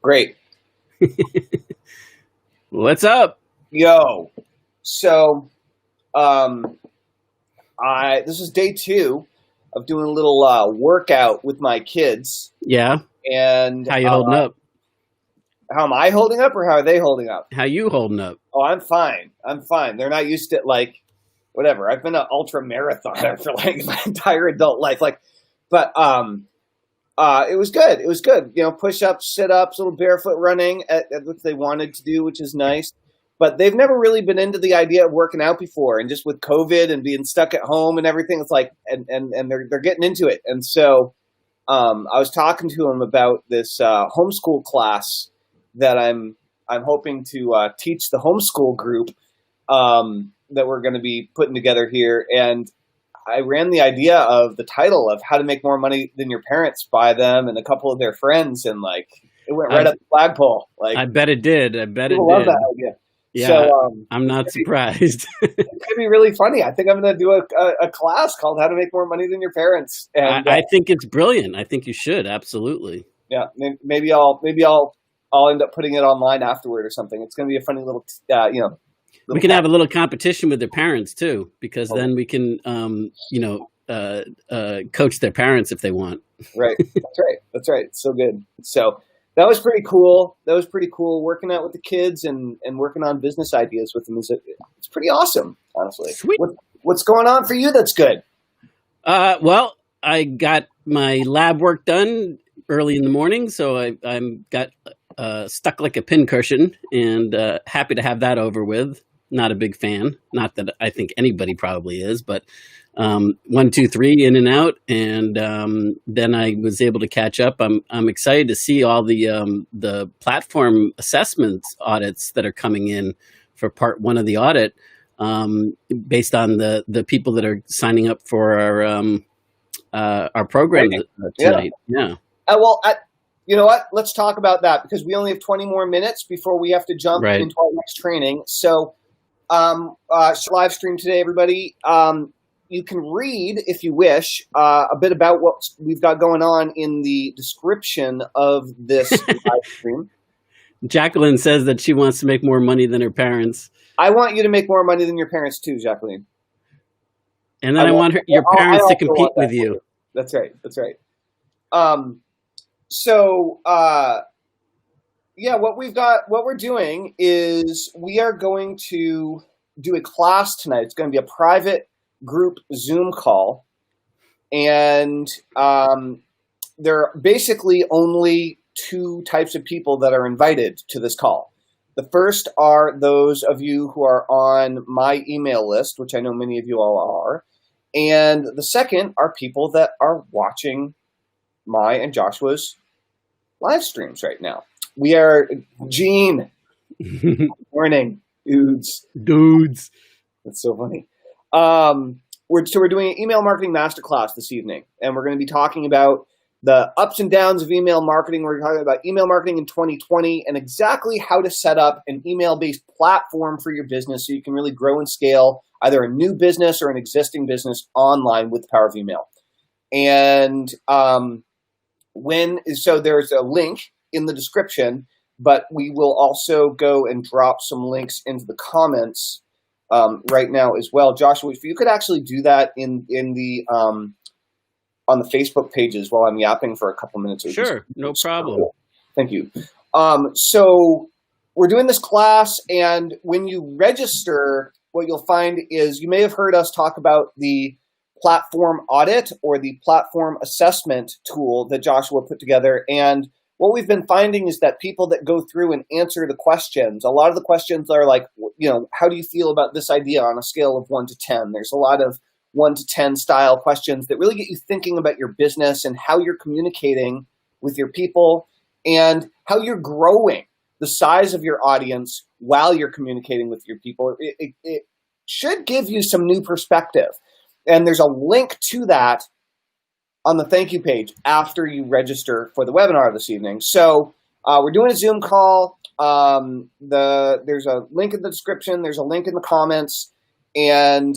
Great. What's up? Yo. So, this is day 2 of doing a little workout with my kids. Yeah. And how you holding up? How am I holding up, or how are they holding up? How you holding up? Oh, I'm fine. They're not used to whatever. I've been an ultra marathoner for my entire adult life. But it was good. It was good. Push-ups, sit-ups, little barefoot running at what they wanted to do, which is nice. But they've never really been into the idea of working out before. And just with COVID and being stuck at home and everything, it's and they're getting into it. And so I was talking to them about this homeschool class that I'm hoping to teach the homeschool group that we're going to be putting together here. And I ran the idea of the title of How to Make More Money Than Your Parents by them and a couple of their friends, and it went right up the flagpole. I bet it did. Love that idea. Yeah, so, I'm not surprised. It could be really funny. I think I'm going to do a class called How to Make More Money Than Your Parents. And I think it's brilliant. I think you should, absolutely. Yeah, maybe I'll end up putting it online afterward or something. It's going to be a funny little we can have a little competition with their parents too, because then we can, coach their parents if they want. Right. That's right. It's so good. So that was pretty cool. Working out with the kids and working on business ideas with them. It's pretty awesome, honestly. Sweet. What's going on for you that's good? Well, I got my lab work done early in the morning, so I'm got stuck like a pincushion, and happy to have that over with. Not a big fan. Not that I think anybody probably is, but 1, 2, 3 in and out, and then I was able to catch up. I'm excited to see all the platform assessments audits that are coming in for part 1 of the audit, based on the people that are signing up for our program tonight. Yeah. You know what? Let's talk about that, because we only have 20 more minutes before we have to jump into our next training. So, live stream today, everybody. You can read, if you wish, a bit about what we've got going on in the description of this live stream. Jacqueline says that she wants to make more money than her parents. I want you to make more money than your parents too, Jacqueline. And then I want your parents to compete with you. That's right. What we're doing is we are going to do a class tonight. It's going to be a private group Zoom call. And there are basically only 2 types of people that are invited to this call. The first are those of you who are on my email list, which I know many of you all are. And the second are people that are watching my and Joshua's live streams right now. We are Gene. Morning, dudes. That's so funny. We're doing an email marketing masterclass this evening, and we're going to be talking about the ups and downs of email marketing. We're talking about email marketing in 2020 and exactly how to set up an email-based platform for your business so you can really grow and scale either a new business or an existing business online with the power of email. And there's a link in the description, but we will also go and drop some links into the comments right now as well. Joshua, if you could actually do that in the on the Facebook pages while I'm yapping for a couple minutes. Sure, no problem. Cool. Thank you. So we're doing this class, and when you register, what you'll find is you may have heard us talk about the platform audit or the platform assessment tool that Joshua put together. And what we've been finding is that people that go through and answer the questions, a lot of the questions are like, how do you feel about this idea on a scale of 1 to 10? There's a lot of 1 to 10 style questions that really get you thinking about your business and how you're communicating with your people and how you're growing the size of your audience while you're communicating with your people. It should give you some new perspective. And there's a link to that on the thank you page after you register for the webinar this evening. So we're doing a Zoom call. There's a link in the description. There's a link in the comments. And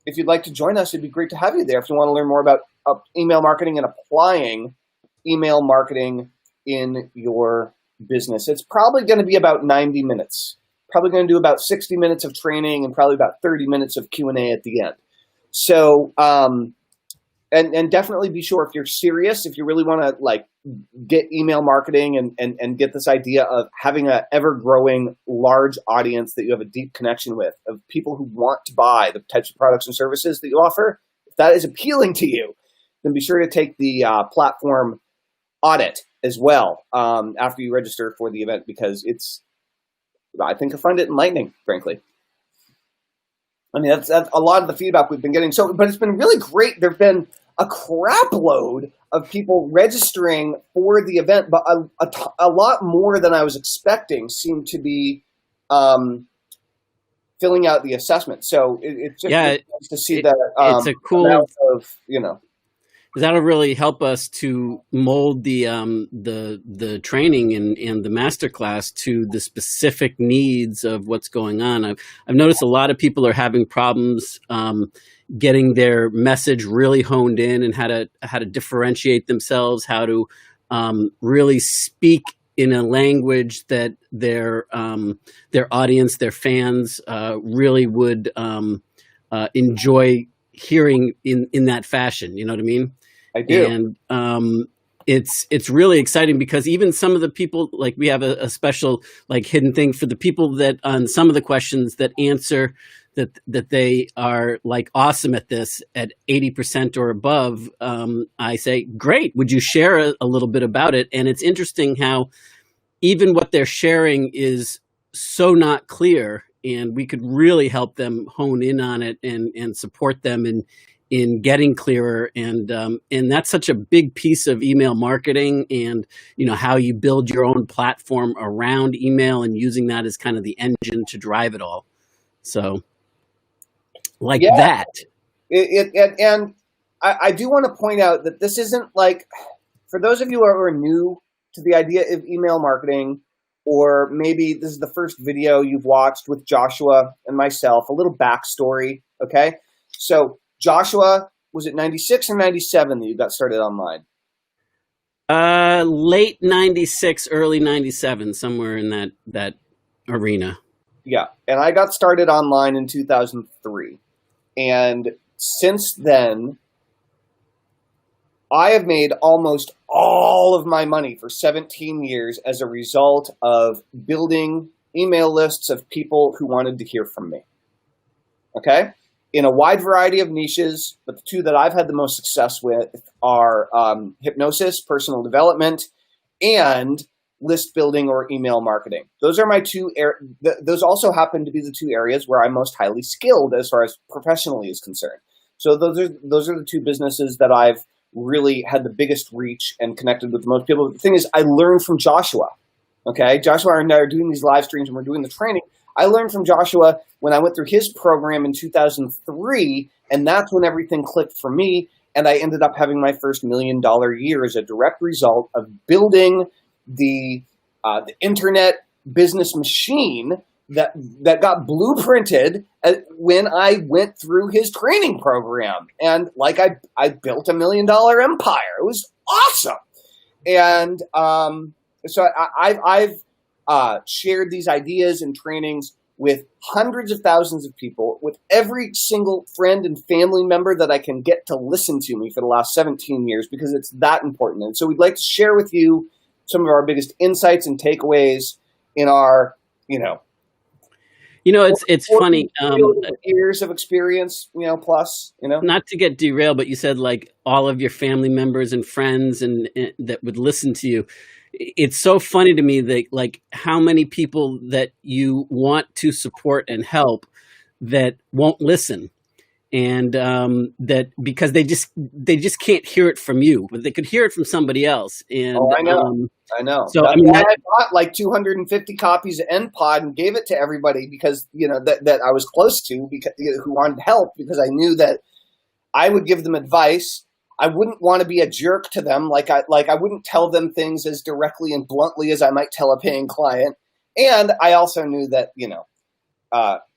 if you'd like to join us, it'd be great to have you there. If you want to learn more about email marketing and applying email marketing in your business. It's probably going to be about 90 minutes. Probably going to do about 60 minutes of training and probably about 30 minutes of Q&A at the end. So, and definitely be sure if you're serious, if you really want to like get email marketing and get this idea of having an ever-growing large audience that you have a deep connection with, of people who want to buy the types of products and services that you offer, if that is appealing to you, then be sure to take the platform audit as well after you register for the event, because I think I find it enlightening, frankly. I mean, that's a lot of the feedback we've been getting. So, but it's been really great. There've been a crap load of people registering for the event, but a lot more than I was expecting seem to be filling out the assessment. So it's just nice to see that it's a cool amount of, you know. That'll really help us to mold the training and the masterclass to the specific needs of what's going on. I've noticed a lot of people are having problems getting their message really honed in, and how to differentiate themselves, how to really speak in a language that their audience, their fans, really would enjoy hearing in that fashion. You know what I mean? I do. And it's really exciting, because even some of the people, like we have a special like hidden thing for the people that on some of the questions that answer that they are like awesome at this at 80% or above. I say, great. Would you share a little bit about it? And it's interesting how even what they're sharing is so not clear, and we could really help them hone in on it and support them in getting clearer. And that's such a big piece of email marketing, and, you know, how you build your own platform around email and using that as kind of the engine to drive it all. So that. And I do want to point out that this isn't like, for those of you who are new to the idea of email marketing, or maybe this is the first video you've watched with Joshua and myself, a little backstory, okay? So Joshua, was it 96 or 97 that you got started online? Late 96, early 97, somewhere in that arena. Yeah, and I got started online in 2003. And since then, I have made almost all of my money for 17 years as a result of building email lists of people who wanted to hear from me. Okay? In a wide variety of niches, but the two that I've had the most success with are hypnosis, personal development, and list building or email marketing. Those are my two. Those also happen to be the two areas where I'm most highly skilled as far as professionally is concerned. So those are the two businesses that I've really had the biggest reach and connected with the most people. But the thing is, I learned from Joshua. Okay, Joshua and I are doing these live streams and we're doing the training. I learned from Joshua when I went through his program in 2003, and that's when everything clicked for me. And I ended up having my first $1 million year as a direct result of building the internet business machine that got blueprinted when I went through his training program. And like I built $1 million empire. It was awesome. And so I've shared these ideas and trainings with hundreds of thousands of people, with every single friend and family member that I can get to listen to me for the last 17 years, because it's that important. And so we'd like to share with you some of our biggest insights and takeaways in our, it's funny. Years of experience, plus, Not to get derailed, but you said like all of your family members and friends and that would listen to you. It's so funny to me that like how many people that you want to support and help that won't listen. And that because they just can't hear it from you, but they could hear it from somebody else. And I know. So I bought like 250 copies of NPod and gave it to everybody because that I was close to, because who wanted help, because I knew that I would give them advice. I wouldn't want to be a jerk to them, like I wouldn't tell them things as directly and bluntly as I might tell a paying client. And I also knew that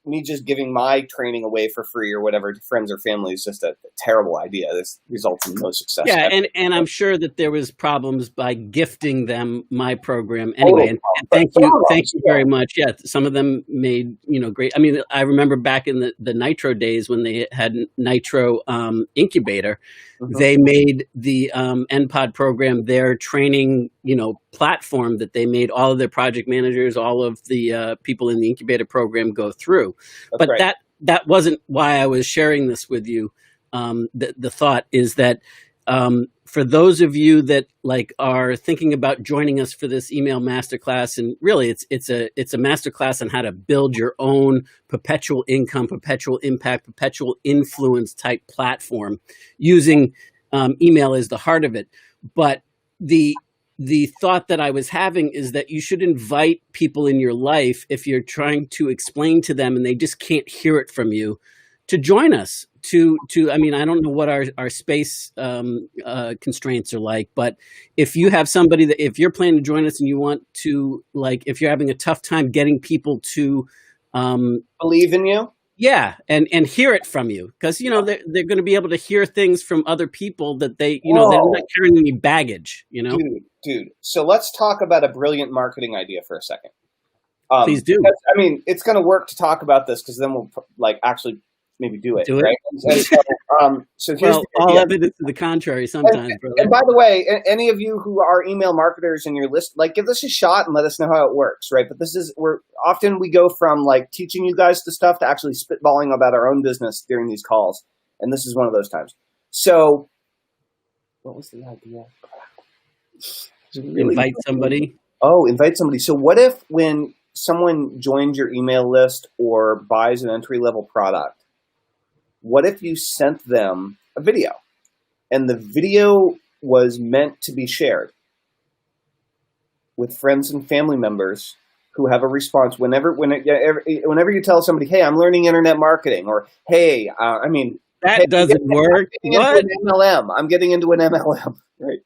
me just giving my training away for free or whatever to friends or family is just a terrible idea. This results in no success. Yeah, and I'm sure that there was problems by gifting them my program anyway. And thank you very much. Yeah, some of them made great. I mean, I remember back in the Nitro days when they had Nitro Incubator, they made the NPOD program their training platform that they made all of their project managers, all of the people in the incubator program go through. But that wasn't why I was sharing this with you. The thought is that for those of you that are thinking about joining us for this email masterclass, and really it's a masterclass on how to build your own perpetual income, perpetual impact, perpetual influence type platform using email as the heart of it. But the thought that I was having is that you should invite people in your life, if you're trying to explain to them and they just can't hear it from you, to join us. I mean, I don't know what our space constraints are like, but if you have somebody that, if you're planning to join us and you want to, if you're having a tough time getting people to believe in you, yeah, and hear it from you, because they're going to be able to hear things from other people that they're not carrying any baggage. Dude. So let's talk about a brilliant marketing idea for a second. Please do. I mean, it's going to work to talk about this because then we'll actually maybe do it. Right? So here's all evidence to the contrary sometimes. And by the way, any of you who are email marketers in your list, give this a shot and let us know how it works, right? But we go from teaching you guys the stuff to actually spitballing about our own business during these calls, and this is one of those times. So, what was the idea? Invite somebody. Oh, invite somebody. So what if when someone joins your email list or buys an entry-level product, what if you sent them a video and the video was meant to be shared with friends and family members who have a response whenever you tell somebody, hey, I'm learning internet marketing, or hey, that doesn't work. What? I'm getting into an MLM, right?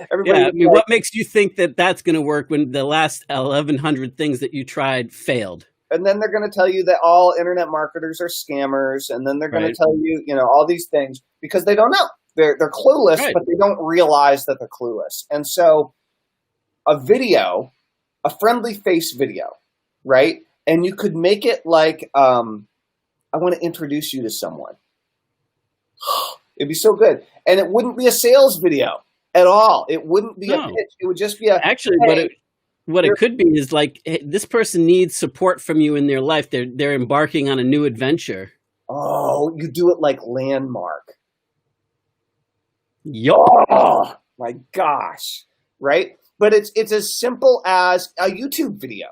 What makes you think that that's going to work when the last 1,100 things that you tried failed? And then they're going to tell you that all internet marketers are scammers, and then they're going to tell you, all these things because they don't know. They're clueless, but they don't realize that they're clueless. And so, a video, a friendly face video, right? And you could make it like, I want to introduce you to someone. It'd be so good, and it wouldn't be a sales video at all. It wouldn't be a pitch. It would just be what it could be is hey, this person needs support from you in their life. They're embarking on a new adventure. Oh, you do it like Landmark. Yup. Oh my gosh. Right? But it's as simple as a YouTube video.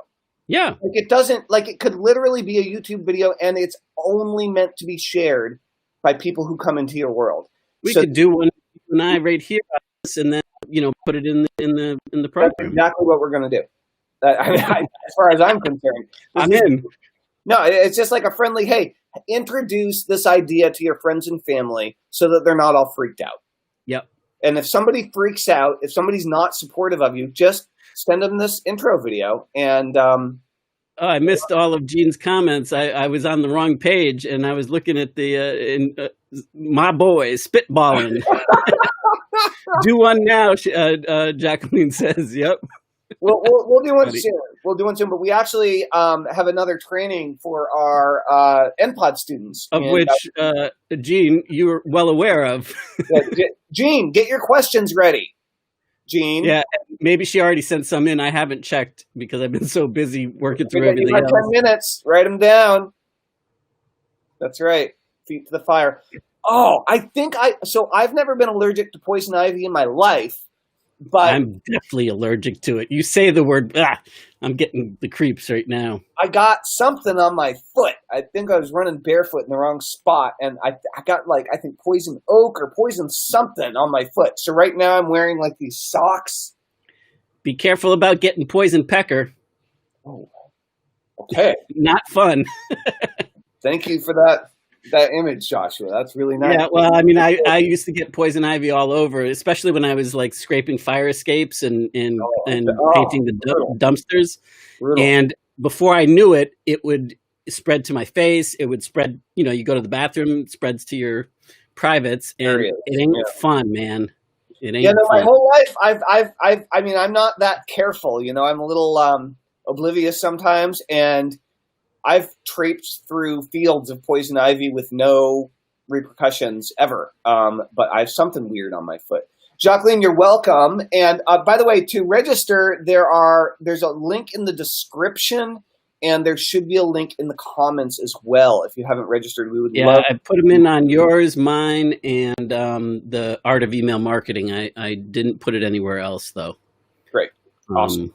Yeah. It could literally be a YouTube video, and it's only meant to be shared by people who come into your world. We could do one right here, and then put it in the program. That's exactly what we're going to do. As far as I'm concerned, I'm in. No, it's just like a friendly, hey, introduce this idea to your friends and family so that they're not all freaked out. Yep. And if somebody freaks out, if somebody's not supportive of you, just send them this intro video. And I missed all of Gene's comments. I was on the wrong page, and I was looking at the my boys spitballing. Do one now, Jacqueline says. Yep. We'll do one soon. We'll do one soon. But we actually have another training for our NPOD students. Of which, Gene, you're well aware of. Gene, get your questions ready. Gene. Yeah, maybe she already sent some in. I haven't checked because I've been so busy working through everything else. 10 minutes. Write them down. That's right. Feet to the fire. Oh, I've never been allergic to poison ivy in my life, but I'm definitely allergic to it. You say the word, I'm getting the creeps right now. I got something on my foot. I think I was running barefoot in the wrong spot, and I got I think poison oak or poison something on my foot. So right now I'm wearing these socks. Be careful about getting poison pecker. Oh, okay. Not fun. Thank you for that image, Joshua. That's really nice. Yeah, well, I used to get poison ivy all over, especially when I was scraping fire escapes and painting the dumpsters. Brutal. And before I knew it, it would spread to my face. It would spread, you go to the bathroom, it spreads to your privates, and it ain't fun, man. It ain't no, fun. my whole life, I mean, I'm not that careful, I'm a little oblivious sometimes, and I've traipsed through fields of poison ivy with no repercussions ever. But I have something weird on my foot. Jacqueline, you're welcome. And by the way, to register, there's a link in the description, and there should be a link in the comments as well. If you haven't registered, we would love. I put them in on yours, mine, and the Art of Email Marketing. I didn't put it anywhere else, though. Great. Awesome.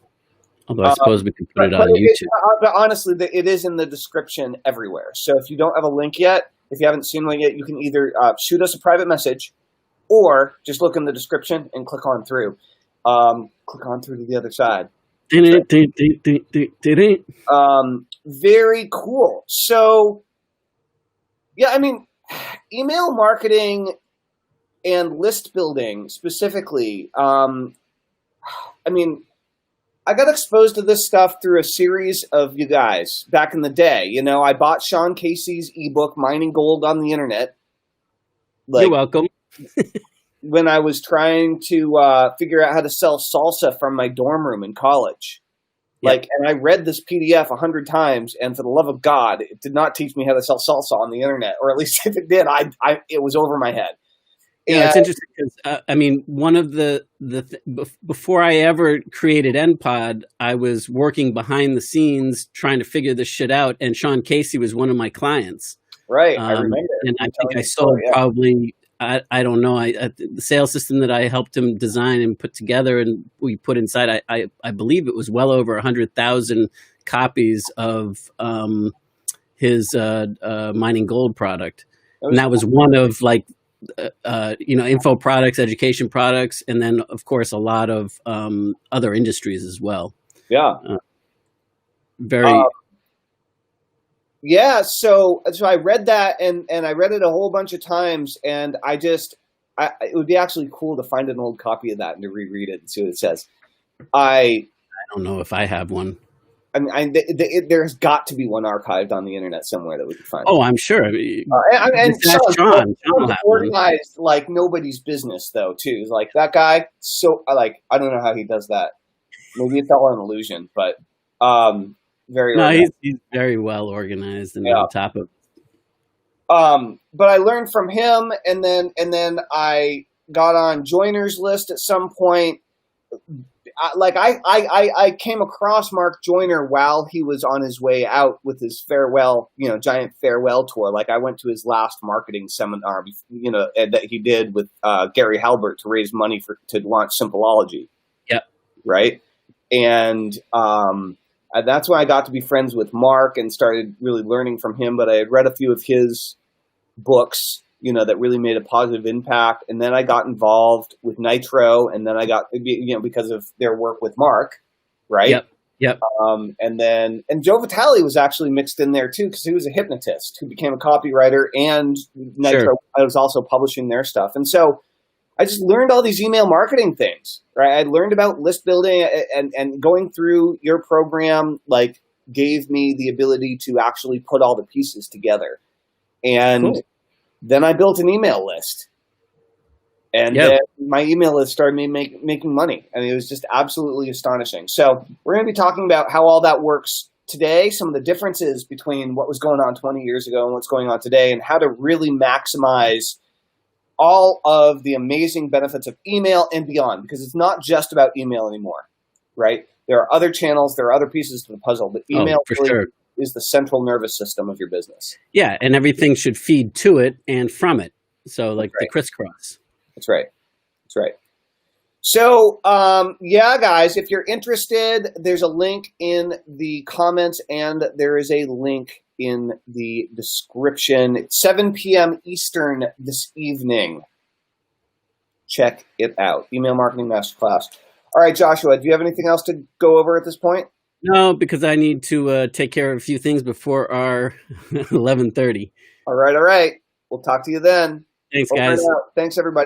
Although I suppose we could put it on YouTube. But honestly, it is in the description everywhere. So if you don't have a link yet, if you haven't seen one yet, you can either shoot us a private message, or just look in the description and click on through. Click on through to the other side. Very cool. So, yeah, I mean, email marketing and list building specifically. I mean, I got exposed to this stuff through a series of you guys back in the day. I bought Sean Casey's ebook, Mining Gold on the Internet. You're welcome. When I was trying to figure out how to sell salsa from my dorm room in college. And I read this PDF 100 times, and for the love of God, it did not teach me how to sell salsa on the internet, or at least if it did, it was over my head. Yeah, it's interesting because I mean, one of before I ever created NPod, I was working behind the scenes trying to figure this shit out, and Sean Casey was one of my clients. Right, I remember. And I think I sold probably. I don't know. The sales system that I helped him design and put together and we put inside, I believe it was well over 100,000 copies of his Mining Gold product. And that was one of info products, education products, and then, of course, a lot of other industries as well. Yeah. Yeah, so I read that and I read it a whole bunch of times, and it would be actually cool to find an old copy of that and to reread it and see what it says. I don't know if I have one. I mean, there's got to be one archived on the internet somewhere that we can find. Oh, I'm sure. And Sean organized like nobody's business though too. Like that guy, I don't know how he does that. Maybe it's all an illusion, but. He's very well organized and on top of. But I learned from him, and then I got on Joyner's list at some point. I came across Mark Joyner while he was on his way out with his farewell, giant farewell tour. Like I went to his last marketing seminar, that he did with Gary Halbert to raise money to launch Simpleology. Yep. Right, and that's when I got to be friends with Mark and started really learning from him. But I had read a few of his books, that really made a positive impact. And then I got involved with Nitro, and then I got, because of their work with Mark, right? Yep. And Joe Vitale was actually mixed in there too, because he was a hypnotist who became a copywriter, and Nitro was also publishing their stuff. And so I just learned all these email marketing things, right? I learned about list building, and going through your program, gave me the ability to actually put all the pieces together. And then I built an email list, and then my email list started making money. And it was just absolutely astonishing. So we're going to be talking about how all that works today, some of the differences between what was going on 20 years ago and what's going on today, and how to really maximize all of the amazing benefits of email and beyond, because it's not just about email anymore, right? There are other channels, there are other pieces to the puzzle, but email is the central nervous system of your business. Yeah, and everything should feed to it and from it. So the crisscross. That's right. So, guys, if you're interested, there's a link in the comments, and there is a link in the description. It's 7 p.m. Eastern this evening. Check it out. Email Marketing Masterclass. All right, Joshua, do you have anything else to go over at this point? No, because I need to take care of a few things before our 11:30. All right. We'll talk to you then. Thanks, guys. Thanks, everybody.